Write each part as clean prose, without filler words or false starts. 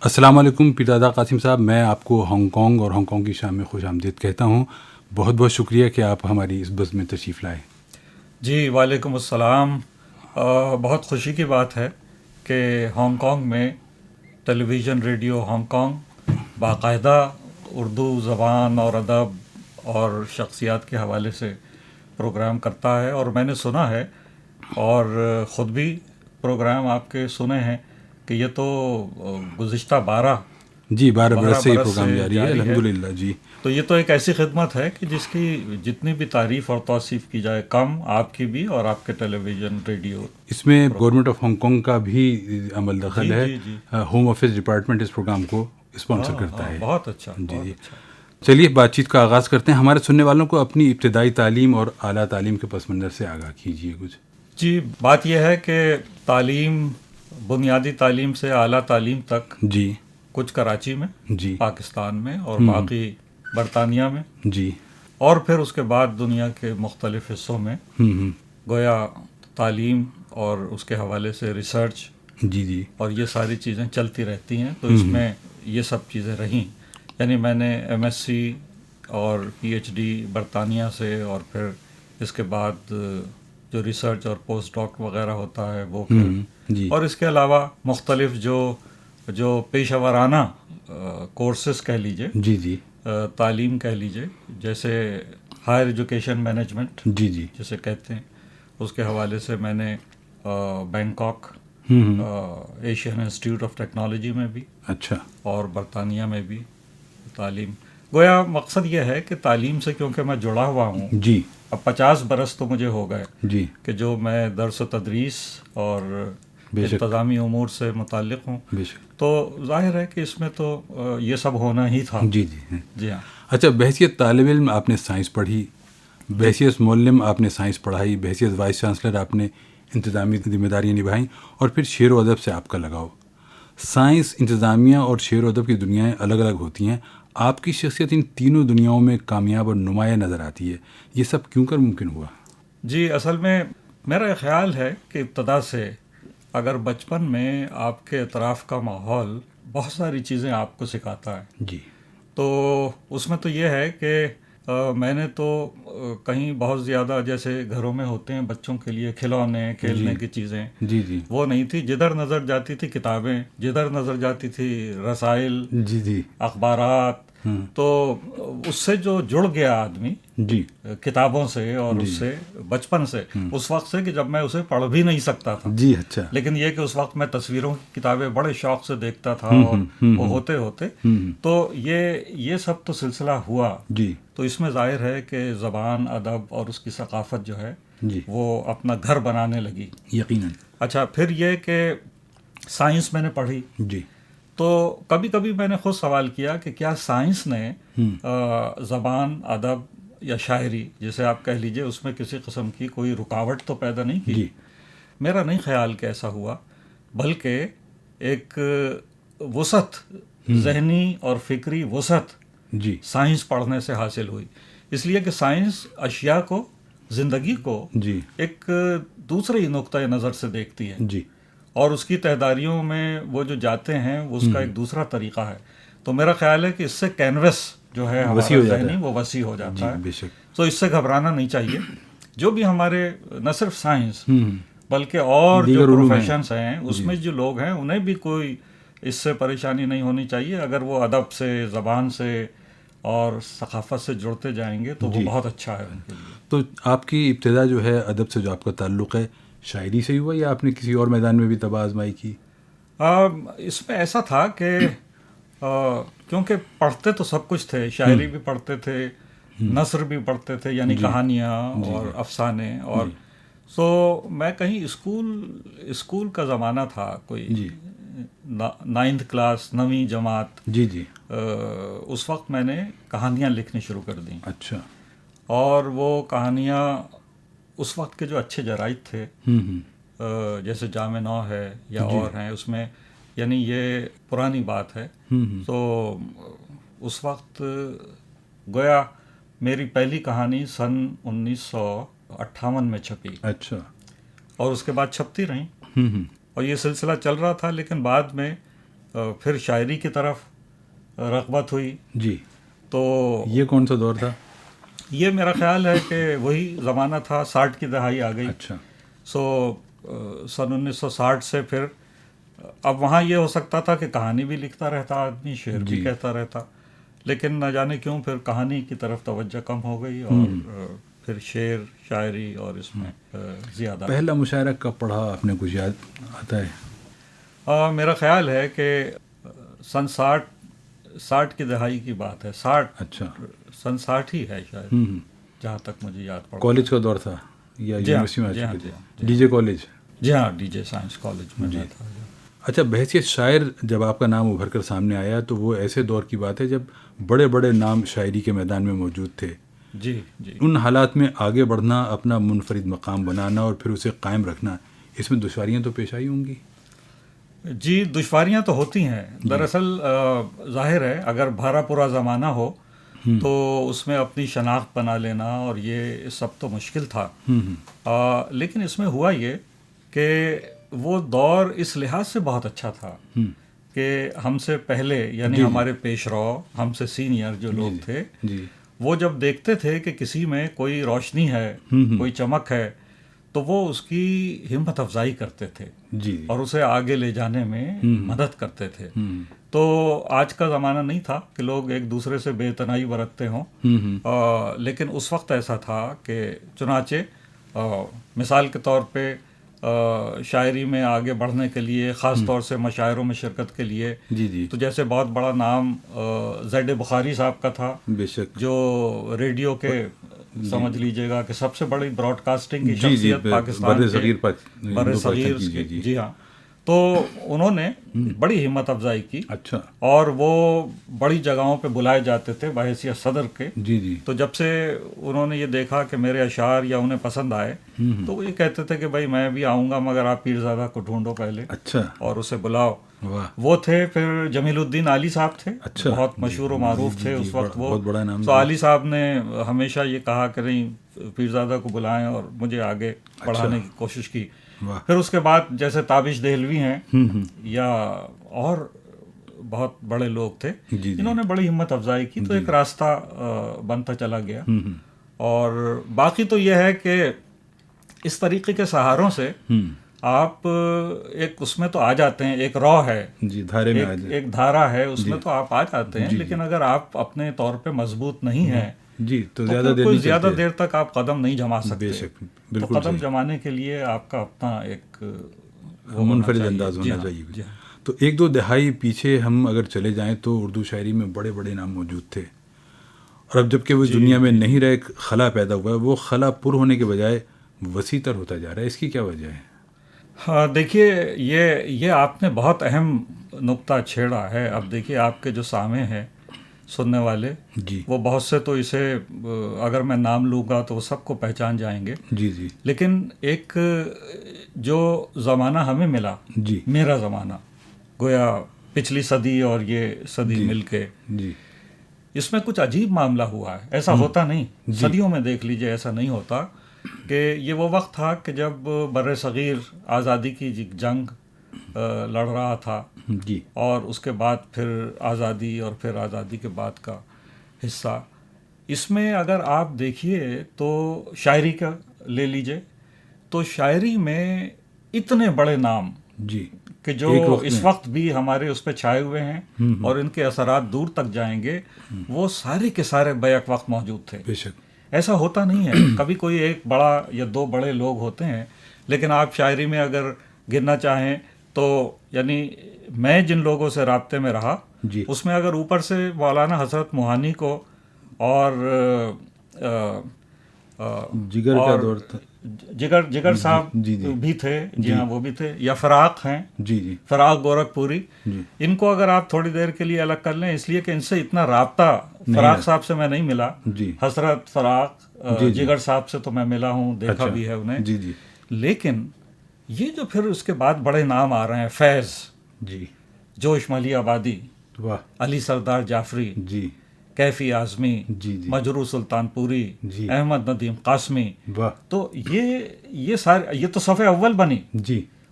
السلام علیکم پیردادا قاسم صاحب، میں آپ کو ہانگ کانگ اور ہانگ کانگ کی شام میں خوش آمدید کہتا ہوں. بہت بہت شکریہ کہ آپ ہماری اس بزم میں تشریف لائے. جی وعلیکم السلام. بہت خوشی کی بات ہے کہ ہانگ کانگ میں ٹیلی ویژن ریڈیو ہانگ کانگ باقاعدہ اردو زبان اور ادب اور شخصیات کے حوالے سے پروگرام کرتا ہے، اور میں نے سنا ہے اور خود بھی پروگرام آپ کے سنے ہیں کہ یہ تو گزشتہ 12 جی 12 برس سے یہ برس پروگرام سے جاری ہے، جاری ہے. الحمدللہ. جی تو یہ تو ایک ایسی خدمت ہے کہ جس کی جتنی بھی تعریف اور توصیف کی جائے کم، آپ کی بھی اور آپ کے ٹیلی ویژن ریڈیو. اس میں گورنمنٹ آف ہانگ کانگ کا بھی عمل دخل جی ہے. جی جی ہوم آفس ڈپارٹمنٹ اس پروگرام کو اسپانسر ہاں کرتا ہاں، ہے. بہت اچھا جی بہت جی. اچھا. چلیے بات چیت کا آغاز کرتے ہیں. ہمارے سننے والوں کو اپنی ابتدائی تعلیم اور اعلیٰ تعلیم کے پس منظر سے آگاہ کیجیے کچھ. جی بات یہ ہے کہ تعلیم، بنیادی تعلیم سے اعلیٰ تعلیم تک جی کچھ کراچی میں، جی پاکستان میں، اور باقی برطانیہ میں، جی اور پھر اس کے بعد دنیا کے مختلف حصوں میں. گویا تعلیم اور اس کے حوالے سے ریسرچ جی جی اور یہ ساری چیزیں چلتی رہتی ہیں. تو اس میں یہ سب چیزیں رہیں. یعنی میں نے ایم ایس سی اور پی ایچ ڈی برطانیہ سے، اور پھر اس کے بعد جو ریسرچ اور پوسٹ ڈاک وغیرہ ہوتا ہے وہ پھر، جی اور اس کے علاوہ مختلف جو پیشہ ورانہ کورسز کہہ لیجئے، جی جی تعلیم کہہ لیجئے، جیسے ہائر ایجوکیشن مینجمنٹ جی جی جسے کہتے ہیں، اس کے حوالے سے میں نے Bangkok Asian institute of technology میں بھی اچھا اور برطانیہ میں بھی تعلیم. گویا مقصد یہ ہے کہ تعلیم سے کیونکہ میں جڑا ہوا ہوں، جی اب 50 برس تو مجھے ہو گئے جی کہ جو میں درس و تدریس اور بے شک انتظامی امور سے متعلق ہوں، بے شک. تو ظاہر ہے کہ اس میں تو یہ سب ہونا ہی تھا. جی جی جی ہاں. اچھا، بحیثیت طالب علم آپ نے سائنس پڑھی، بحیثیت معلم آپ نے سائنس پڑھائی، بحیثیت وائس چانسلر آپ نے انتظامی ذمہ داریاں نبھائیں، اور پھر شعر و ادب سے آپ کا لگاؤ. سائنس، انتظامیہ اور شعر و ادب کی دنیایں الگ الگ ہوتی ہیں. آپ کی شخصیت ان تینوں دنیاؤں میں کامیاب اور نمایاں نظر آتی ہے. یہ سب کیوں کر ممکن ہوا؟ جی اصل میں میرا یہ خیال ہے کہ ابتدا سے اگر بچپن میں آپ کے اطراف کا ماحول بہت ساری چیزیں آپ کو سکھاتا ہے، جی تو اس میں تو یہ ہے کہ میں نے تو کہیں بہت زیادہ جیسے گھروں میں ہوتے ہیں بچوں کے لیے کھلونے، کھیلنے کی چیزیں، جی جی وہ نہیں تھی. جدھر نظر جاتی تھی کتابیں، جدھر نظر جاتی تھی رسائل، جی جی اخبارات. تو اس سے جو جڑ گیا آدمی جی کتابوں سے، اور اس سے بچپن سے، اس وقت سے کہ جب میں اسے پڑھ بھی نہیں سکتا تھا، جی اچھا لیکن یہ کہ اس وقت میں تصویروں کی کتابیں بڑے شوق سے دیکھتا تھا، اور وہ ہوتے ہوتے تو یہ سب تو سلسلہ ہوا. جی تو اس میں ظاہر ہے کہ زبان، ادب اور اس کی ثقافت جو ہے جی وہ اپنا گھر بنانے لگی. یقیناً. اچھا، پھر یہ کہ سائنس میں نے پڑھی، جی تو کبھی کبھی میں نے خود سوال کیا کہ کیا سائنس نے زبان، ادب یا شاعری جسے آپ کہہ لیجئے، اس میں کسی قسم کی کوئی رکاوٹ تو پیدا نہیں کی؟ جی میرا نہیں خیال کہ ایسا ہوا، بلکہ ایک وسعت، ذہنی اور فکری وسعت جی سائنس پڑھنے سے حاصل ہوئی. اس لیے کہ سائنس اشیاء کو، زندگی کو جی ایک دوسرے نقطۂ نظر سے دیکھتی ہے، جی اور اس کی تہداریوں میں وہ جو جاتے ہیں وہ اس کا ایک دوسرا طریقہ ہے. تو میرا خیال ہے کہ اس سے کینوس جو ہے وسیع ہمارا ہو جاتا ذہنی، ہے. وہ وسیع ہو جی جاتا ہے. بے شک. تو اس سے گھبرانا نہیں چاہیے. جو بھی ہمارے نہ صرف سائنس بلکہ اور جو دیگر علوم ہیں. پروفیشنس ہیں، اس جی میں جو لوگ ہیں انہیں بھی کوئی اس سے پریشانی نہیں ہونی چاہیے. اگر وہ ادب سے، زبان سے اور ثقافت سے جڑتے جائیں گے تو وہ جی. بہت اچھا ہے ان کے لیے. تو آپ کی ابتدا جو ہے ادب سے جو آپ کا تعلق ہے، شاعری سے ہی ہوا یا آپ نے کسی اور میدان میں بھی طبع آزمائی کی؟ اس میں ایسا تھا کہ کیونکہ پڑھتے تو سب کچھ تھے، شاعری بھی پڑھتے تھے، نثر بھی پڑھتے تھے، یعنی جی کہانیاں جی اور جی افسانے. اور جی سو میں کہیں اسکول کا زمانہ تھا، کوئی جی 9th کلاس، 9ویں جماعت. جی جی اس وقت میں نے کہانیاں لکھنی شروع کر دیں، اچھا. اور وہ کہانیاں اس وقت کے جو اچھے جرائد تھے، جیسے جامع نو ہے یا جی. اور ہیں، اس میں یعنی یہ پرانی بات ہے. تو اس وقت گویا میری پہلی کہانی سن 1958 میں چھپی، اچھا. اور اس کے بعد چھپتی رہیں، اور یہ سلسلہ چل رہا تھا. لیکن بعد میں پھر شاعری کی طرف رغبت ہوئی. جی. تو یہ کون سا دور تھا؟ یہ میرا خیال ہے کہ وہی زمانہ تھا، 60 کی دہائی آ گئی. اچھا. سن 1960 سے پھر اب وہاں یہ ہو سکتا تھا کہ کہانی بھی لکھتا رہتا آدمی، شعر بھی کہتا رہتا، لیکن نہ جانے کیوں پھر کہانی کی طرف توجہ کم ہو گئی اور پھر شعر شاعری اور اس میں زیادہ. پہلا مشاعرہ کب پڑھا آپ نے، کچھ یاد آتا ہے؟ میرا خیال ہے کہ سن 60 کی دہائی کی بات ہے. 60. اچھا. سن 60 ہی ہے شاید، جہاں تک مجھے یاد پڑا. کالج کا دور تھا یا یونیورسٹی میں؟ D J college. جی ہاں، ڈی جے سائنس کالج میں تھا. اچھا، بحیثیت شاعر جب آپ کا نام ابھر کر سامنے آیا تو وہ ایسے دور کی بات ہے جب بڑے بڑے نام شاعری کے میدان میں موجود تھے. جی جی. ان حالات میں آگے بڑھنا، اپنا منفرد مقام بنانا اور پھر اسے قائم رکھنا، اس میں دشواریاں تو پیش آئی ہوں گی؟ جی، دشواریاں تو ہوتی ہیں. دراصل ظاہر ہے اگر بھرا پورا زمانہ ہو تو اس میں اپنی شناخت بنا لینا اور یہ سب تو مشکل تھا. لیکن اس میں ہوا یہ کہ وہ دور اس لحاظ سے بہت اچھا تھا کہ ہم سے پہلے یعنی ہمارے پیش رو، ہم سے سینئر جو لوگ تھے، وہ جب دیکھتے تھے کہ کسی میں کوئی روشنی ہے، کوئی چمک ہے، تو وہ اس کی ہمت افزائی کرتے تھے اور اسے آگے لے جانے میں مدد کرتے تھے. تو آج کا زمانہ نہیں تھا کہ لوگ ایک دوسرے سے بے تنائی برتتے ہوں، لیکن اس وقت ایسا تھا کہ چنانچہ مثال کے طور پہ شاعری میں آگے بڑھنے کے لیے، خاص طور سے مشاعروں میں شرکت کے لیے، تو جیسے بہت بڑا نام زید بخاری صاحب کا تھا، بے شک، جو ریڈیو کے سمجھ لیجئے گا کہ سب سے بڑی براڈ کاسٹنگ کی شخصیت پاکستان کے بر صغیر. جی ہاں. تو انہوں نے بڑی ہمت افزائی کی. اچھا. اور وہ بڑی جگہوں پہ بلائے جاتے تھے بحیثیت صدر کے. تو جب سے انہوں نے یہ دیکھا کہ میرے اشعار یا انہیں پسند آئے تو وہ یہ کہتے تھے کہ بھائی میں بھی آؤں گا، مگر آپ پیرزادہ کو ڈھونڈو پہلے. اچھا. اور اسے بلاؤ. وہ تھے پھر جمیل الدین علی صاحب تھے. اچھا. بہت مشہور و معروف تھے اس وقت وہ. بہت بڑا نام. تو علی صاحب نے ہمیشہ یہ کہا کہ نہیں، پیرزادہ کو بلائیں اور مجھے آگے پڑھانے کی کوشش کی. پھر اس کے بعد جیسے تابش دہلوی ہیں یا اور بہت بڑے لوگ تھے، انہوں نے بڑی ہمت افزائی کی، تو ایک راستہ بنتا چلا گیا. اور باقی تو یہ ہے کہ اس طریقے کے سہاروں سے آپ ایک اس میں تو آ جاتے ہیں، ایک رو ہے، ایک دھارا ہے، اس میں تو آپ آ جاتے ہیں. لیکن اگر آپ اپنے طور پہ مضبوط نہیں ہیں تو زیادہ دیر تک آپ قدم نہیں جما سکتے. تو قدم جمانے کے لیے آپ کا اپنا ایک منفرد انداز ہونا چاہیے. تو ایک دو دہائی پیچھے ہم اگر چلے جائیں تو اردو شاعری میں بڑے بڑے نام موجود تھے، اور اب جب کہ وہ دنیا میں نہیں رہے، ایک خلا پیدا ہوا ہے. وہ خلا پر ہونے کے بجائے وسیع تر ہوتا جا رہا ہے. اس کی کیا وجہ ہے؟ ہاں دیکھیے، یہ آپ نے بہت اہم نقطہ چھیڑا ہے. اب دیکھیے آپ کے جو سامع ہیں سننے والے، وہ بہت سے تو اسے اگر میں نام لوں گا تو وہ سب کو پہچان جائیں گے. لیکن ایک جو زمانہ ہمیں ملا، میرا زمانہ، گویا پچھلی صدی اور یہ صدی مل کے، اس میں کچھ عجیب معاملہ ہوا ہے. ایسا ہوتا نہیں، صدیوں میں دیکھ لیجئے ایسا نہیں ہوتا. کہ یہ وہ وقت تھا کہ جب بر صغیر آزادی کی جنگ لڑ رہا تھا، اور اس کے بعد پھر آزادی، اور پھر آزادی کے بعد کا حصہ. اس میں اگر آپ دیکھیے تو شاعری کا لے لیجئے، تو شاعری میں اتنے بڑے نام کہ جو اس وقت بھی ہمارے اس پہ چھائے ہوئے ہیں اور ان کے اثرات دور تک جائیں گے، وہ سارے کے سارے بیک وقت موجود تھے. ایسا ہوتا نہیں ہے. کبھی کوئی ایک بڑا یا دو بڑے لوگ ہوتے ہیں، لیکن آپ شاعری میں اگر گننا چاہیں تو یعنی میں جن لوگوں سے رابطے میں رہا، اس میں اگر اوپر سے مولانا حضرت موہانی کو اور جگر صاحب بھی تھے، جی ہاں وہ بھی تھے، یا فراق ہیں، فراق گورکھ پوری، ان کو اگر آپ تھوڑی دیر کے لیے الگ کر لیں، اس لیے کہ ان سے اتنا رابطہ فراق صاحب سے میں نہیں ملا. حضرت فراق جگر صاحب سے تو میں ملا ہوں، دیکھا بھی ہے انہیں. لیکن یہ جو پھر اس کے بعد بڑے نام آ رہے ہیں، فیض، جوش ملی آبادی، علی سردار جعفری، کیفی اعظمی، مجروح سلطان پوری، احمد ندیم قاسمی، تو یہ سارے، یہ تو صف اول بنی.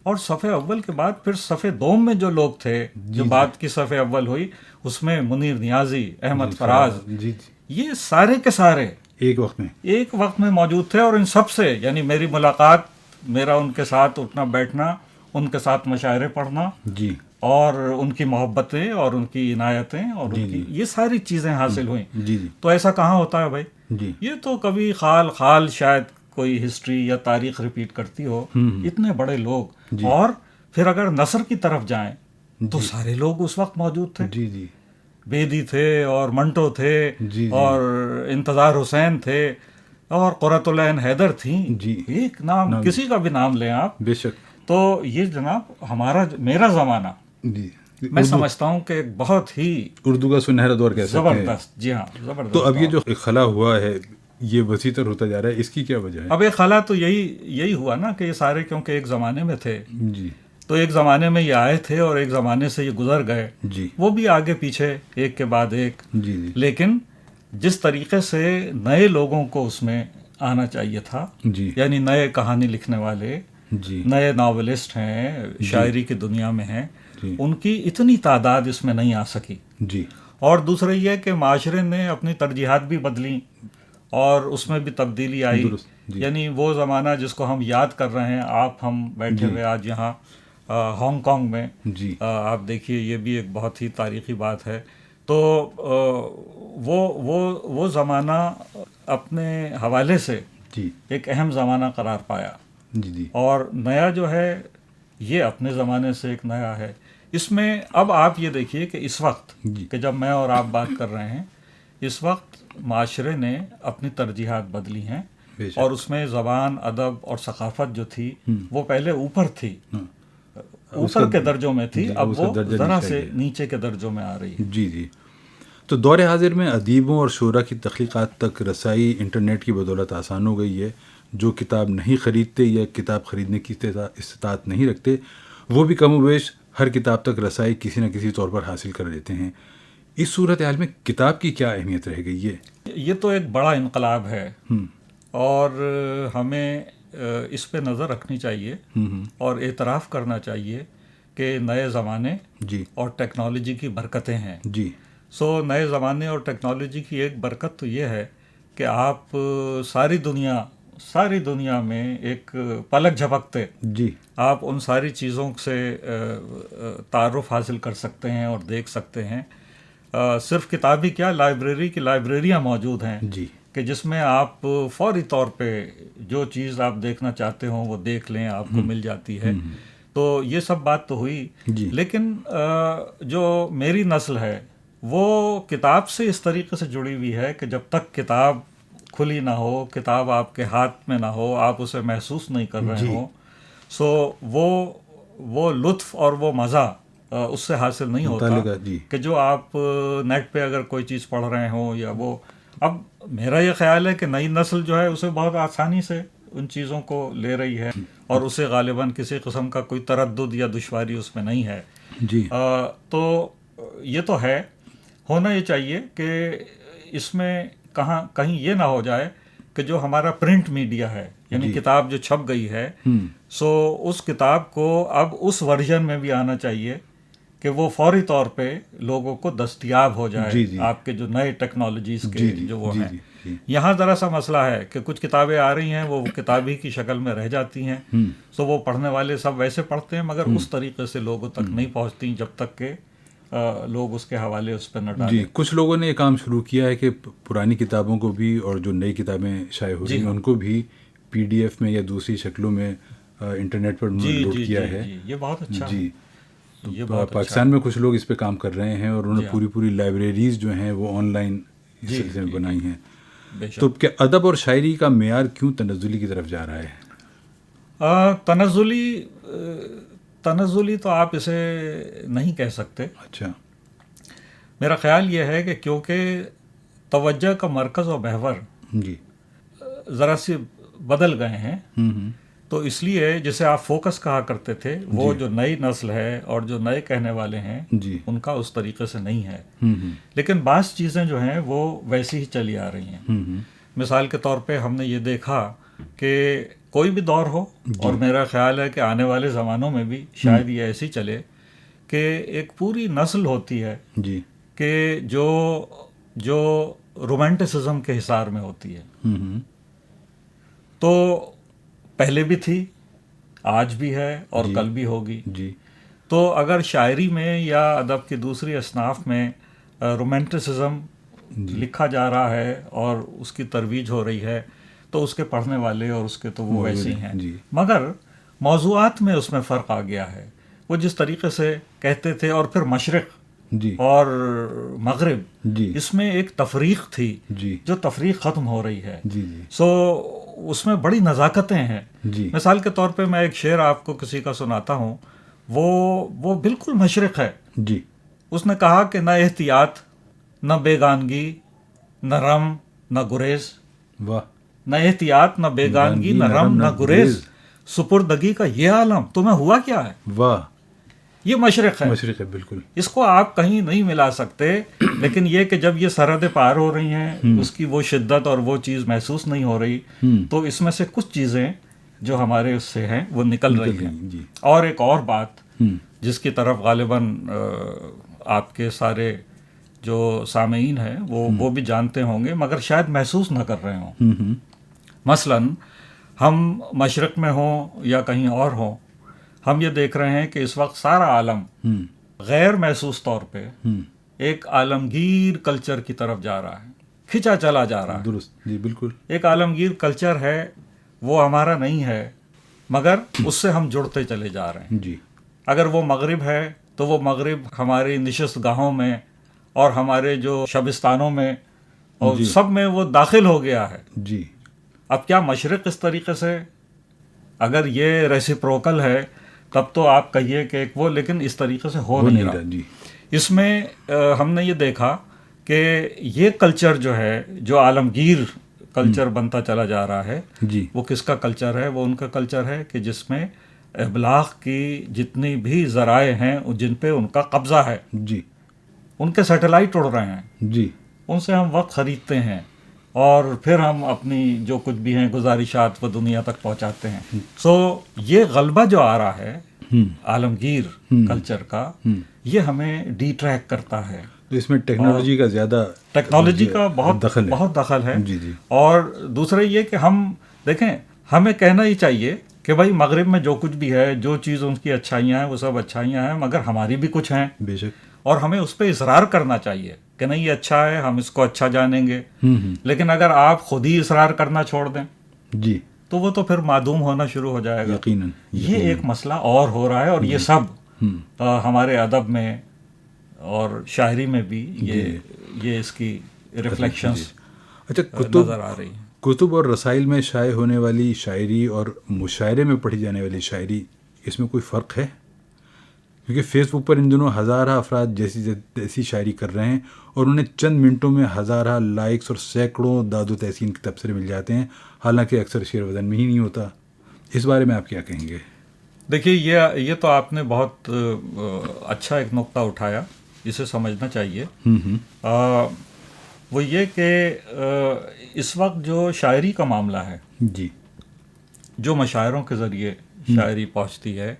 اور صف اول کے بعد پھر صف دوم میں جو لوگ تھے جو بعد کی صف اول ہوئی، اس میں منیر نیازی، احمد فراز، جی یہ سارے کے سارے ایک وقت میں موجود تھے. اور ان سب سے یعنی میری ملاقات، میرا ان کے ساتھ اٹھنا بیٹھنا، ان کے ساتھ مشاعرے پڑھنا، جی، اور ان کی محبتیں اور ان کی عنایتیں اور ان کی یہ ساری چیزیں حاصل ہوئیں. جی تو ایسا کہاں ہوتا ہے بھائی؟ جی، یہ تو کبھی خال شاید کوئی ہسٹری یا تاریخ ریپیٹ کرتی ہو. اتنے بڑے لوگ. اور پھر اگر نثر کی طرف جائیں تو سارے لوگ اس وقت موجود تھے. جی جی، بیدی تھے اور منٹو تھے جی، اور انتظار حسین تھے اور قرۃ العین حیدر تھیں. جی، ایک نام کسی کا بھی نام لیں آپ. بے شک. تو یہ جناب میرا زمانہ، جی، میں سمجھتا ہوں کہ ایک بہت ہی اردو کا سنہرا دور کہہ سکتے ہیں. زبردست. جی ہاں، زبردست. تو اب یہ جو خلا ہوا ہے یہ وسیع تر ہوتا جا رہا ہے، اس کی کیا وجہ ہے؟ اب ایک خلا تو یہی ہوا نا کہ یہ سارے کیونکہ ایک زمانے میں تھے، جی، تو ایک زمانے میں یہ آئے تھے اور ایک زمانے سے یہ گزر گئے. جی، وہ بھی آگے پیچھے ایک کے بعد ایک. جی جی، لیکن جس طریقے سے نئے لوگوں کو اس میں آنا چاہیے تھا، جی، یعنی نئے کہانی لکھنے والے، جی، نئے ناولسٹ ہیں، شاعری کی دنیا میں ہیں، جی، ان کی اتنی تعداد اس میں نہیں آ سکی. جی، اور دوسرا یہ کہ معاشرے نے اپنی ترجیحات بھی بدلیں اور اس میں بھی تبدیلی آئی. درست. جی، یعنی وہ زمانہ جس کو ہم یاد کر رہے ہیں، ہم بیٹھے ہوئے آج یہاں ہانگ کانگ میں، جی، آپ دیکھیے یہ بھی ایک بہت ہی تاریخی بات ہے. تو وہ زمانہ اپنے حوالے سے جی، ایک اہم زمانہ قرار پایا. جی، جی، اور نیا جو ہے یہ اپنے زمانے سے ایک نیا ہے. اس میں اب آپ یہ دیکھیے کہ اس وقت جی، کہ جب میں اور آپ بات کر رہے ہیں، اس وقت معاشرے نے اپنی ترجیحات بدلی ہیں، بے شک. اور اس میں زبان، ادب اور ثقافت جو تھی وہ پہلے اوپر تھی، اوپر کے درجوں میں تھی. اب وہ ذرا سے نیچے کے درجوں میں آ رہی ہے. جی جی. تو دور حاضر میں ادیبوں اور شعراء کی تخلیقات تک رسائی انٹرنیٹ کی بدولت آسان ہو گئی ہے. جو کتاب نہیں خریدتے یا کتاب خریدنے کی استطاعت نہیں رکھتے وہ بھی کم و بیش ہر کتاب تک رسائی کسی نہ کسی طور پر حاصل کر لیتے ہیں. اس صورتحال میں کتاب کی کیا اہمیت رہ گئی ہے؟ یہ تو ایک بڑا انقلاب ہے، اور ہمیں اس پہ نظر رکھنی چاہیے اور اعتراف کرنا چاہیے کہ نئے زمانے جی، اور ٹیکنالوجی کی برکتیں ہیں. جی، نئے زمانے اور ٹیکنالوجی کی ایک برکت تو یہ ہے کہ آپ ساری دنیا میں ایک پلک جھپکتے جی، آپ ان ساری چیزوں سے تعارف حاصل کر سکتے ہیں اور دیکھ سکتے ہیں. صرف کتابی کیا، لائبریری کی لائبریریاں موجود ہیں جی، کہ جس میں آپ فوری طور پہ جو چیز آپ دیکھنا چاہتے ہوں وہ دیکھ لیں، آپ کو مل جاتی ہے. تو یہ سب بات تو ہوئی. جی، لیکن جو میری نسل ہے وہ کتاب سے اس طریقے سے جڑی ہوئی ہے کہ جب تک کتاب کھلی نہ ہو، کتاب آپ کے ہاتھ میں نہ ہو، آپ اسے محسوس نہیں کر رہے ہوں، وہ لطف اور وہ مزہ اس سے حاصل نہیں ہوتا جی، کہ جو آپ نیٹ پہ اگر کوئی چیز پڑھ رہے ہوں یا وہ. اب میرا یہ خیال ہے کہ نئی نسل جو ہے اسے بہت آسانی سے ان چیزوں کو لے رہی ہے اور اسے غالباً کسی قسم کا کوئی تردد یا دشواری اس میں نہیں ہے. جی، تو یہ تو ہے، ہونا یہ چاہیے کہ اس میں کہیں یہ نہ ہو جائے کہ جو ہمارا پرنٹ میڈیا ہے، یعنی کتاب جو چھپ گئی ہے، اس کتاب کو اب اس ورژن میں بھی آنا چاہیے کہ وہ فوری طور پہ لوگوں کو دستیاب ہو جائے. آپ کے جو نئے ٹیکنالوجیز کے جو وہ ہیں، یہاں ذرا سا مسئلہ ہے کہ کچھ کتابیں آ رہی ہیں وہ کتابی کی شکل میں رہ جاتی ہیں، وہ پڑھنے والے سب ویسے پڑھتے ہیں مگر اس طریقے سے لوگوں تک نہیں پہنچتی جب تک کہ لوگ اس کے حوالے اس پہ نہ ڈالیں. جی، کچھ لوگوں نے یہ کام شروع کیا ہے کہ پرانی کتابوں کو بھی اور جو نئی کتابیں شائع ہو رہی ہیں ان کو بھی PDF میں یا دوسری شکلوں میں انٹرنیٹ پر لوڈ کیا ہے. یہ بہت اچھا جی، ہے. پاکستان میں کچھ لوگ اس پہ کام کر رہے ہیں اور انہوں نے پوری لائبریریز جو ہیں وہ آن لائن اس سلسلے میں بنائی ہیں. تو کیا ادب اور شاعری کا معیار کیوں تنزلی کی طرف جا رہا ہے؟ تنزلی تو آپ اسے نہیں کہہ سکتے. اچھا. میرا خیال یہ ہے کہ کیونکہ توجہ کا مرکز و محور جی ذرا سی بدل گئے ہیں، تو اس لیے جسے آپ فوکس کہا کرتے تھے وہ جو نئی نسل ہے اور جو نئے کہنے والے ہیں ان کا اس طریقے سے نہیں ہے. لیکن بعض چیزیں جو ہیں وہ ویسی ہی چلی آ رہی ہیں. مثال کے طور پہ ہم نے یہ دیکھا کہ کوئی بھی دور ہو، اور میرا خیال ہے کہ آنے والے زمانوں میں بھی شاید یہ ایسی چلے کہ ایک پوری نسل ہوتی ہے جی کہ جو رومانٹسزم کے حصار میں ہوتی ہے. تو پہلے بھی تھی، آج بھی ہے، اور کل بھی ہوگی. جی تو اگر شاعری میں یا ادب کی دوسری اصناف میں رومانٹسزم لکھا جا رہا ہے اور اس کی ترویج ہو رہی ہے، تو اس کے پڑھنے والے اور اس کے تو وہ ویسے ہی ہیں. جی مگر موضوعات میں اس میں فرق آ گیا ہے. وہ جس طریقے سے کہتے تھے، اور پھر مشرق جی اور مغرب، جی اس میں ایک تفریق تھی جی جو تفریق ختم ہو رہی ہے. جی جی سو اس میں بڑی نزاکتیں ہیں. جی مثال کے طور پہ میں ایک شعر آپ کو کسی کا سناتا ہوں، وہ بالکل مشرق ہے. جی اس نے کہا کہ نہ احتیاط، نہ بیگانگی، نہ رم، نہ گریز. واہ. نہ احتیاط، نہ بیگانگی، نہ رم، نہ گریز، سپردگی کا یہ عالم تمہیں ہوا کیا ہے. واہ. یہ مشرق ہے. مشرق ہے بالکل. اس کو آپ کہیں نہیں ملا سکتے. لیکن یہ کہ جب یہ سرحدیں پار ہو رہی ہیں، اس کی وہ شدت اور وہ چیز محسوس نہیں ہو رہی، تو اس میں سے کچھ چیزیں جو ہمارے اس سے ہیں وہ نکل رہی ہیں. جی اور ایک اور بات جس کی طرف غالباً آپ کے سارے جو سامعین ہیں وہ بھی جانتے ہوں گے مگر شاید محسوس نہ کر رہے ہوں. مثلاً ہم مشرق میں ہوں یا کہیں اور ہوں، ہم یہ دیکھ رہے ہیں کہ اس وقت سارا عالم غیر محسوس طور پہ ایک عالمگیر کلچر کی طرف جا رہا ہے، کھنچا چلا جا رہا ہے. درست. جی بالکل. ایک عالمگیر کلچر ہے، وہ ہمارا نہیں ہے مگر اس سے ہم جڑتے چلے جا رہے ہیں. جی اگر وہ مغرب ہے تو وہ مغرب ہماری نشست گاہوں میں اور ہمارے جو شبستانوں میں اور سب میں وہ داخل ہو گیا ہے. جی. اب کیا مشرق اس طریقے سے، اگر یہ ریسیپروکل ہے تب تو آپ کہیے کہ ایک وہ، لیکن اس طریقے سے ہو نہیں رہا. جی اس میں ہم نے یہ دیکھا کہ یہ کلچر جو ہے، جو عالمگیر کلچر بنتا چلا جا رہا ہے، جی وہ کس کا کلچر ہے؟ وہ ان کا کلچر ہے کہ جس میں ابلاغ کی جتنی بھی ذرائع ہیں جن پہ ان کا قبضہ ہے، جی ان کے سیٹلائٹ اڑ رہے ہیں، جی ان سے ہم وقت خریدتے ہیں اور پھر ہم اپنی جو کچھ بھی ہیں گزارشات وہ دنیا تک پہنچاتے ہیں. سو یہ غلبہ جو آ رہا ہے عالمگیر کلچر کا، یہ ہمیں ڈی ٹریک کرتا ہے. تو اس میں ٹیکنالوجی کا زیادہ ٹیکنالوجی کا بہت دخل ہے. جی جی. اور دوسرا یہ کہ ہم دیکھیں، ہمیں کہنا ہی چاہیے کہ بھائی مغرب میں جو کچھ بھی ہے، جو چیز ان کی اچھائیاں ہیں وہ سب اچھائیاں ہیں، مگر ہماری بھی کچھ ہیں. بے شک. اور ہمیں اس پہ اصرار کرنا چاہیے کہ نہیں یہ اچھا ہے، ہم اس کو اچھا جانیں گے. لیکن اگر آپ خود ہی اصرار کرنا چھوڑ دیں جی تو وہ تو پھر معدوم ہونا شروع ہو جائے گا. یقیناً. یہ ایک مسئلہ اور ہو رہا ہے، اور یہ سب ہمارے ادب میں اور شاعری میں بھی یہ اس کی ریفلیکشنز نظر آ رہی ہیں. کتب اور رسائل میں شائع ہونے والی شاعری اور مشاعرے میں پڑھی جانے والی شاعری، اس میں کوئی فرق ہے؟ کیونکہ فیس بک پر ان دنوں ہزارہ افراد جیسی شاعری کر رہے ہیں اور انہیں چند منٹوں میں ہزارہ لائکس اور سینکڑوں داد و تحسین کے تبصرے مل جاتے ہیں، حالانکہ اکثر شعر وزن میں ہی نہیں ہوتا. اس بارے میں آپ کیا کہیں گے؟ دیکھیے، یہ تو آپ نے بہت اچھا ایک نقطہ اٹھایا، اسے سمجھنا چاہیے. وہ یہ کہ اس وقت جو شاعری کا معاملہ ہے، جی، جو مشاعروں کے ذریعے شاعری پہنچتی ہے،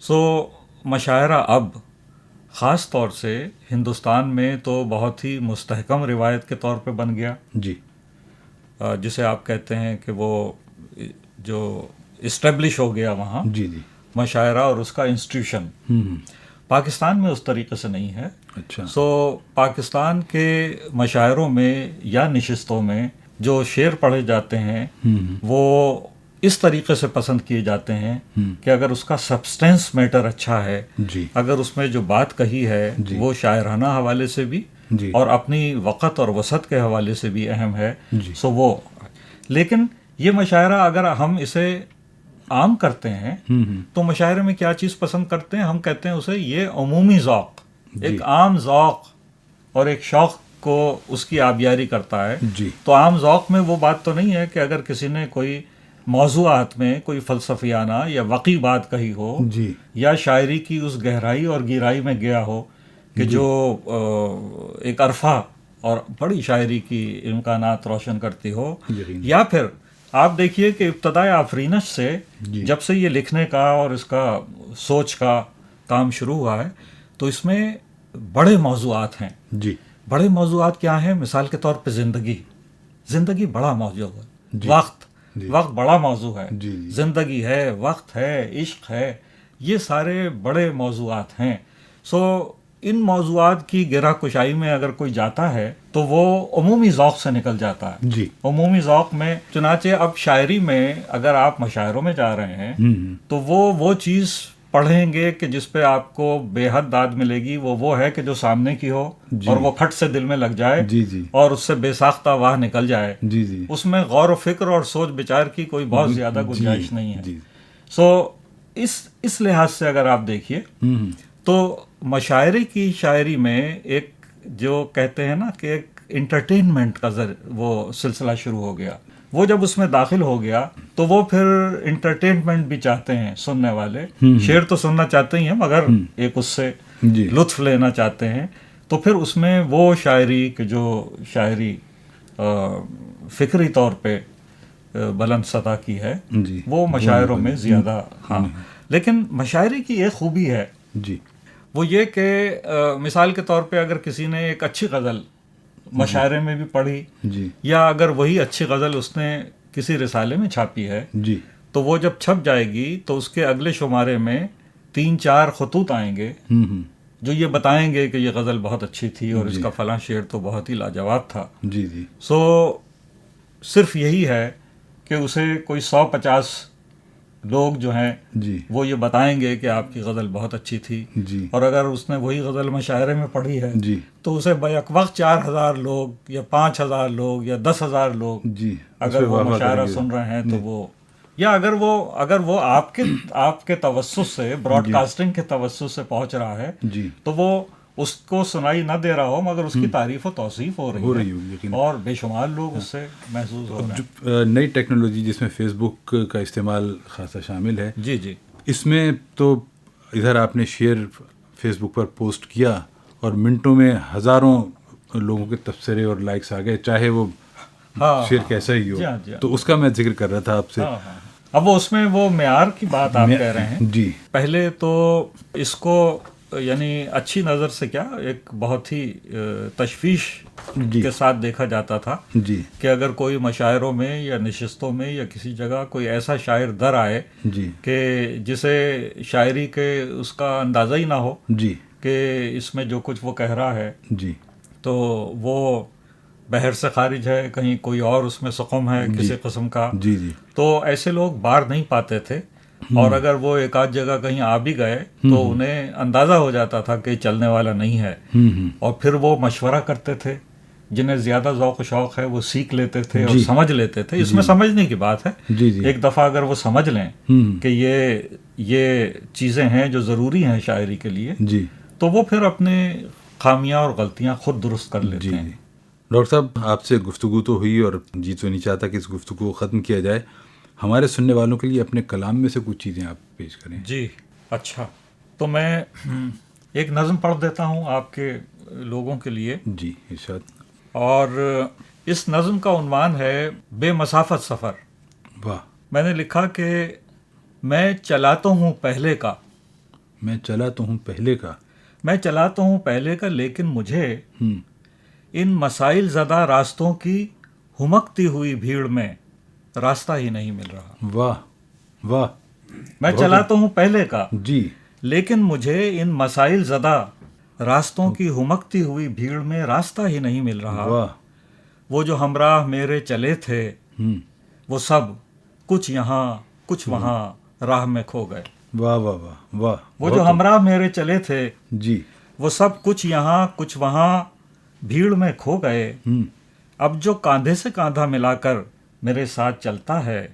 سو مشاعرہ اب خاص طور سے ہندوستان میں تو بہت ہی مستحکم روایت کے طور پہ بن گیا. جی. جسے آپ کہتے ہیں کہ وہ جو اسٹیبلش ہو گیا وہاں. جی جی. مشاعرہ اور اس کا انسٹیٹیوشن. پاکستان میں اس طریقے سے نہیں ہے. اچھا. سو پاکستان کے مشاعروں میں یا نشستوں میں جو شعر پڑھے جاتے ہیں وہ اس طریقے سے پسند کیے جاتے ہیں کہ اگر اس کا سبسٹینس میٹر اچھا ہے، جی، اگر اس میں جو بات کہی ہے جی، وہ شاعرانہ حوالے سے بھی جی، اور اپنی وقت اور وسعت کے حوالے سے بھی اہم ہے، جی، سو وہ. لیکن یہ مشاعرہ اگر ہم اسے عام کرتے ہیں تو مشاعرے میں کیا چیز پسند کرتے ہیں؟ ہم کہتے ہیں اسے یہ عمومی ذوق، ایک عام ذوق اور ایک شوق کو اس کی آبیاری کرتا ہے. جی. تو عام ذوق میں وہ بات تو نہیں ہے کہ اگر کسی نے کوئی موضوعات میں کوئی فلسفیانہ یا وقی بات کہی ہو، جی، یا شاعری کی اس گہرائی اور گیرائی میں گیا ہو کہ جو ایک عرفہ اور بڑی شاعری کی امکانات روشن کرتی ہو، یا پھر آپ دیکھیے کہ ابتدائے آفرینش سے جب سے یہ لکھنے کا اور اس کا سوچ کا کام شروع ہوا ہے تو اس میں بڑے موضوعات ہیں. جی. بڑے موضوعات کیا ہیں؟ مثال کے طور پہ زندگی بڑا موضوع ہے. وقت بڑا موضوع ہے. زندگی ہے، وقت ہے، عشق ہے، یہ سارے بڑے موضوعات ہیں. ان موضوعات کی گرہ کشائی میں اگر کوئی جاتا ہے تو وہ عمومی ذوق سے نکل جاتا ہے. جی. عمومی ذوق میں چنانچہ اب شاعری میں اگر آپ مشاعروں میں جا رہے ہیں تو وہ چیز پڑھیں گے کہ جس پہ آپ کو بے حد داد ملے گی، وہ ہے کہ جو سامنے کی ہو اور وہ کھٹ سے دل میں لگ جائے اور اس سے بے ساختہ واہ نکل جائے. اس میں غور و فکر اور سوچ بچار کی کوئی بہت زیادہ گنجائش نہیں ہے. اس لحاظ سے اگر آپ دیکھیے تو مشاعرے کی شاعری میں ایک جو کہتے ہیں نا کہ ایک انٹرٹینمنٹ کا وہ سلسلہ شروع ہو گیا. وہ جب اس میں داخل ہو گیا تو وہ پھر انٹرٹینمنٹ بھی چاہتے ہیں سننے والے. شعر تو سننا چاہتے ہی ہیں مگر ایک اس سے لطف لینا چاہتے ہیں. تو پھر اس میں وہ شاعری کہ جو شاعری فکری طور پہ بلند سطح کی ہے وہ مشاعروں میں زیادہ. ہاں، لیکن مشاعرے کی ایک خوبی ہے وہ یہ کہ مثال کے طور پہ اگر کسی نے ایک اچھی غزل مشاعرے میں بھی پڑھی یا اگر وہی اچھی غزل اس نے کسی رسالے میں چھاپی ہے تو وہ جب چھپ جائے گی تو اس کے اگلے شمارے میں 3-4 خطوط آئیں گے جو یہ بتائیں گے کہ یہ غزل بہت اچھی تھی اور اس کا فلاں شعر تو بہت ہی لاجواب تھا. صرف یہی ہے کہ اسے کوئی 150 لوگ جو ہیں وہ یہ بتائیں گے کہ آپ کی غزل بہت اچھی تھی. اور اگر اس نے وہی غزل مشاعرے میں پڑھی ہے تو اسے بیک وقت 4000 لوگ یا 5000 لوگ یا 10,000 لوگ اگر وہ مشاعرہ سن رہے ہیں تو وہ یا اگر وہ آپ کے توسط سے براڈ کاسٹنگ کے توسط سے پہنچ رہا ہے تو وہ اس کو سنائی نہ دے رہا ہو مگر اس کی تعریف و توصیف ہو رہی ہے اور بے شمار لوگ اس سے محظوظ ہو رہے ہیں. نئی ٹیکنالوجی جس میں فیس بک کا استعمال خاصا شامل ہے اس میں تو ادھر آپ نے شعر فیس بک پر پوسٹ کیا اور منٹوں میں ہزاروں لوگوں کے تبصرے اور لائکس آ گئے چاہے وہ شعر کیسا ہی ہو. تو اس کا میں ذکر کر رہا تھا آپ سے. اب وہ اس میں وہ معیار کی بات آپ کہہ رہے ہیں. پہلے تو اس کو یعنی اچھی نظر سے کیا ایک بہت ہی تشویش کے ساتھ دیکھا جاتا تھا کہ اگر کوئی مشاعروں میں یا نشستوں میں یا کسی جگہ کوئی ایسا شاعر در آئے کہ جسے شاعری کے اس کا اندازہ ہی نہ ہو کہ اس میں جو کچھ وہ کہہ رہا ہے تو وہ بحر سے خارج ہے، کہیں کوئی اور اس میں سقم ہے کسی قسم کا. تو ایسے لوگ بار نہیں پاتے تھے اور اگر وہ ایک آدھ جگہ کہیں آ بھی گئے تو انہیں اندازہ ہو جاتا تھا کہ چلنے والا نہیں ہے اور پھر وہ مشورہ کرتے تھے. جنہیں زیادہ ذوق و شوق ہے وہ سیکھ لیتے تھے اور سمجھ لیتے تھے. اس میں سمجھنے کی بات ہے. ایک دفعہ اگر وہ سمجھ لیں کہ یہ چیزیں ہیں جو ضروری ہیں شاعری کے لیے تو وہ پھر اپنے خامیاں اور غلطیاں خود درست کر لیتے ہیں. ڈاکٹر صاحب آپ سے گفتگو تو ہوئی اور جی تو نہیں چاہتا کہ اس گفتگو کو ختم کیا جائے. ہمارے سننے والوں کے لیے اپنے کلام میں سے کچھ چیزیں آپ پیش کریں. جی اچھا، تو میں ایک نظم پڑھ دیتا ہوں آپ کے لوگوں کے لیے. جی ارشاد. اور اس نظم کا عنوان ہے بے مسافت سفر. واہ. میں نے لکھا کہ میں چلاتا ہوں پہلے کا میں چلاتا ہوں پہلے کا میں چلاتا ہوں پہلے کا لیکن مجھے ان مسائل زدہ راستوں کی ہمکتی ہوئی بھیڑ میں راستہ ہی نہیں مل رہا. واہ واہ. میں چلاتا ہوں پہلے کا جی لیکن مجھے ان مسائل زدہ راستوں کی ہمکتی ہوئی بھیڑ میں راستہ ہی نہیں مل رہا. واہ. وہ جو ہمراہ میرے چلے تھے وہ سب کچھ یہاں کچھ وہاں راہ میں کھو گئے. واہ واہ واہ واہ. وہ جو ہمراہ میرے چلے تھے جی وہ سب کچھ یہاں کچھ وہاں بھیڑ میں کھو گئے. اب جو کاندھے سے کاندھا ملا کر میرے ساتھ چلتا ہے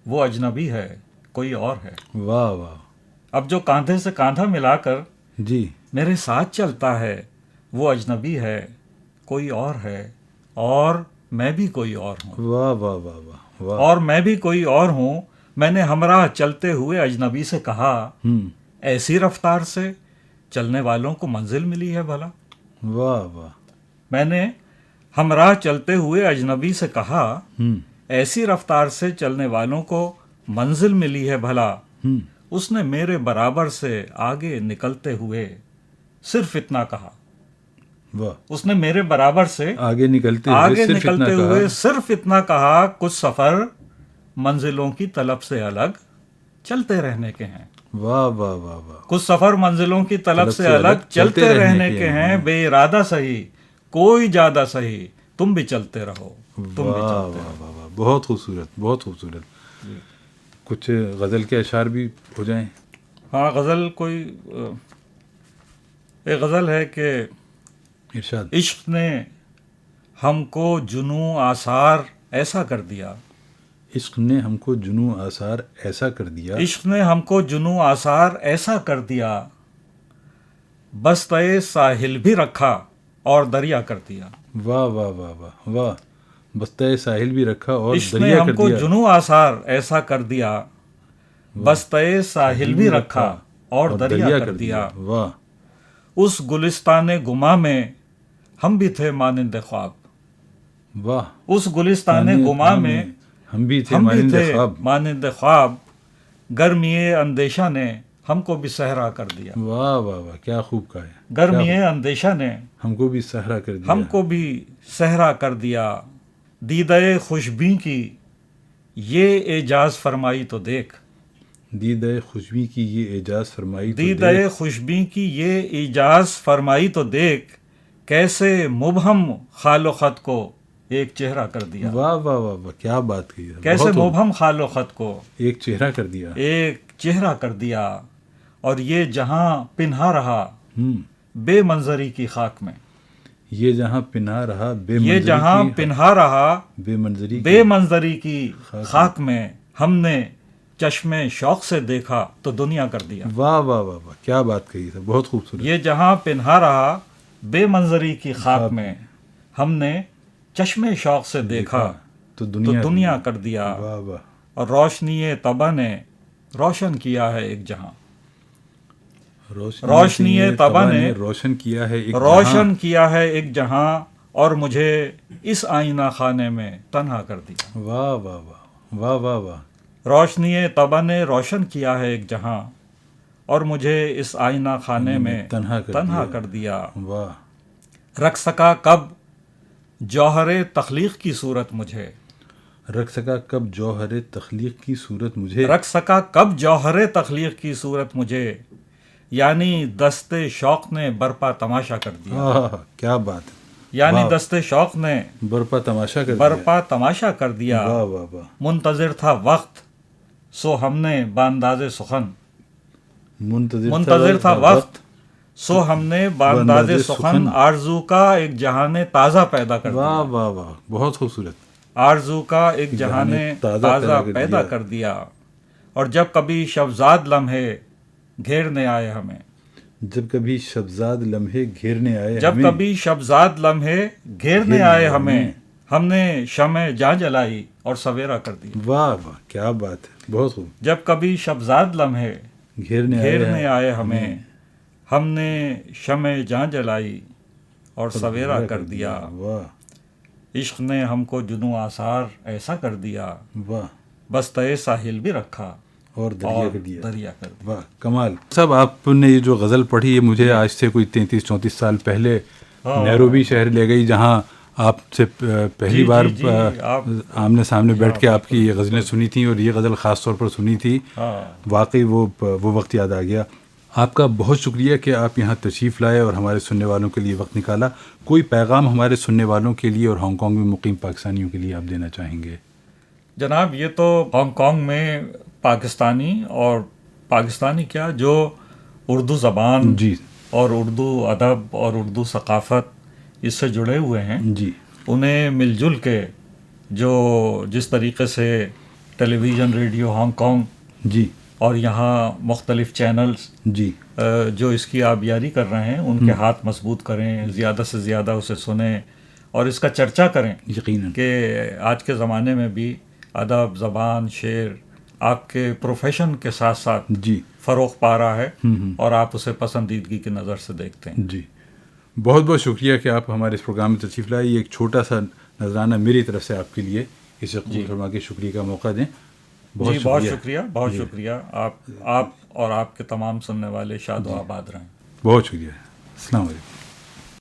وہ اجنبی ہے کوئی اور ہے. واہ واہ. اب جو کاندھے سے کاندھا ملا کر جی میرے ساتھ چلتا ہے وہ اجنبی ہے کوئی اور ہے اور میں بھی کوئی اور ہوں. واہ واہ واہ واہ. اور میں بھی کوئی اور ہوں. میں نے ہمراہ چلتے ہوئے اجنبی سے کہا ایسی رفتار سے چلنے والوں کو منزل ملی ہے بھلا. واہ واہ. میں نے ہمراہ چلتے ہوئے اجنبی سے کہا ایسی رفتار سے چلنے والوں کو منزل ملی ہے بھلا، اس نے میرے برابر سے آگے نکلتے ہوئے صرف اتنا کہا. واہ، اس نے میرے برابر سے آگے نکلتے ہوئے صرف اتنا کہا، کچھ سفر منزلوں کی طلب سے الگ چلتے رہنے کے ہیں. واہ واہ واہ واہ، کچھ سفر منزلوں کی طلب سے الگ چلتے رہنے کے ہیں، بے ارادہ صحیح کوئی زیادہ صحیح، تم بھی چلتے رہو، تم بھی واہ چلتے واہ واہ واہ، بہت خوبصورت بہت خوبصورت. کچھ غزل کے اشعار بھی ہو جائیں. ہاں، غزل کوئی ایک غزل ہے کہ ارشاد. عشق نے ہم کو جنوں آثار ایسا کر دیا، عشق نے ہم کو جنوں آثار ایسا کر دیا، عشق نے ہم کو جنوں آثار ایسا کر دیا، بستہ ساحل بھی رکھا اور دریا کر دیا. واہ واہ واہ واہ واہ، بستہ ساحل بھی رکھا اور عشق نے دریا ہم کر کو دیا. جنوں آثار ایسا کر دیا، بستہ ساحل بھی رکھا اور دریا کر دیا. واہ، اس گلستان گما میں ہم بھی تھے مانند خواب، واہ، اس گلستان گما میں ہم بھی تھے ہم بھی مانند تھے خواب. مانند خواب، گرمی اندیشہ نے ہم کو بھی صحرا کر دیا. واہ واہ واہ، کیا خوب کہا ہے. گرمی اندیشہ نے ہم کو بھی صحرا کر دیا. ہم کو بھی صحرا کر دیا. دیدہ خوشبی کی یہ اعجاز فرمائی تو دیکھ، دیدہ خوشبی کی یہ اعجاز فرمائی تو دیدہ دیکھ. خوشبی کی یہ اعجاز فرمائی تو دیکھ، کیسے مبہم خال و خط کو ایک چہرہ کر دیا. واہ واہ واہ واہ، کیا بات کہی ہے. کیسے بہت مبہم خال و خط کو ایک چہرہ کر دیا. ایک چہرہ کر دیا، اور یہ جہاں پنہا رہا ہم، بے منظری کی خاک میں، یہ جہاں پنہا رہا بے یہ منظری جہاں کی پنہا رہا بے منظری بے کی. منظری کی خاک میں، ہم نے چشم شوق سے دیکھا تو دنیا کر دیا. واہ واہ واہ واہ، کیا بات کہی ہے. بہت خوبصورت. یہ جہاں پنہا رہا بے منظری کی خاک میں، ہم نے چشم شوق سے دیکھا تو تو دنیا کر دیا. واہ واہ، اور روشنی طبع نے روشن کیا ہے ایک جہاں، روشنی طبع نے روشن کیا ہے ایک روشن کیا ہے ایک جہاں، اور مجھے اس آئینہ خانے میں تنہا کر دیا. جہاں. واہ واہ واہ واہ واہ واہ، روشنی طبع نے روشن کیا ہے ایک جہاں، اور مجھے اس آئینہ خانے میں تنہا کر دیا. واہ، رکھ سکا کب جوہر تخلیق کی صورت مجھے، رکھ سکا کب جوہر تخلیق کی صورت مجھے. رکھ سکا کب جوہر تخلیق کی صورت مجھے، یعنی دست شوق نے برپا تماشا کر دیا. آہ، کیا بات ہے. یعنی دست شوق نے برپا تماشا کر دیا. برپا تماشا کر دیا. واہ واہ واہ، منتظر تھا وقت سو ہم نے بانداز سخن، منتظر تھا وقت سو ہم نے بانداز سخن، آرزو کا ایک جہان تازہ پیدا کر واہ دیا. واہ واہ، بہت خوبصورت. آرزو کا ایک جہان تازہ پیدا کر دیا. اور جب کبھی شبزاد لمحے گھیرنے آئے ہمیں، جب کبھی شبزاد لمحے گھیرنے آئے جب ہمیں. کبھی شبزاد لمحے گھیرنے آئے ہمیں، ہم نے شمع جاں جلائی اور سویرا کر دیا. واہ واہ، کیا بات ہے. بہت خوب. جب کبھی شبزاد لمحے گھیرنے آئے ہمیں، ہم نے شمع جاں جلائی اور سویرا کر دیا. واہ عشق نے ہم کو جنوں آثار ایسا کر دیا، واہ، بستہ ساحل بھی رکھا اور دریا کر دیا. دریا کر دیا. واہ، کمال. صاحب، آپ نے یہ جو غزل پڑھی ہے مجھے آج سے کوئی 33-34 سال پہلے نیروبی شہر لے گئی، جہاں آپ سے پہلی بار آمنے سامنے بیٹھ کے آپ کی یہ غزلیں سنی تھیں، اور یہ غزل خاص طور پر سنی تھی. واقعی وہ وقت یاد آ گیا. آپ کا بہت شکریہ کہ آپ یہاں تشریف لائے اور ہمارے سننے والوں کے لیے وقت نکالا. کوئی پیغام ہمارے سننے والوں کے لیے اور ہانگ کانگ میں مقیم پاکستانیوں کے لیے آپ دینا چاہیں گے؟ جناب، یہ تو ہانگ کانگ میں پاکستانی اور پاکستانی کیا جو اردو زبان جی اور اردو ادب اور اردو ثقافت اس سے جڑے ہوئے ہیں، جی، انہیں مل جل کے جو جس طریقے سے ٹیلی ویژن ریڈیو ہانگ کانگ جی اور یہاں مختلف چینلز جی جو اس کی آبیاری کر رہے ہیں، ان کے ہاتھ مضبوط کریں، زیادہ سے زیادہ اسے سنیں اور اس کا چرچا کریں. یقیناً کہ آج کے زمانے میں بھی ادب، زبان، شعر آپ کے پروفیشن کے ساتھ ساتھ جی فروغ پا رہا ہے، اور آپ اسے پسندیدگی کی نظر سے دیکھتے ہیں. جی، بہت بہت شکریہ کہ آپ ہمارے اس پروگرام میں تشریف لائے. یہ ایک چھوٹا سا نذرانہ میری طرف سے آپ کے لیے اسے قبول فرما کے شکریہ کا موقع دیں. بہت شکریہ بہت شکریہ. آپ اور آپ کے تمام سننے والے شاد و آباد رہیں. بہت شکریہ. السلام علیکم.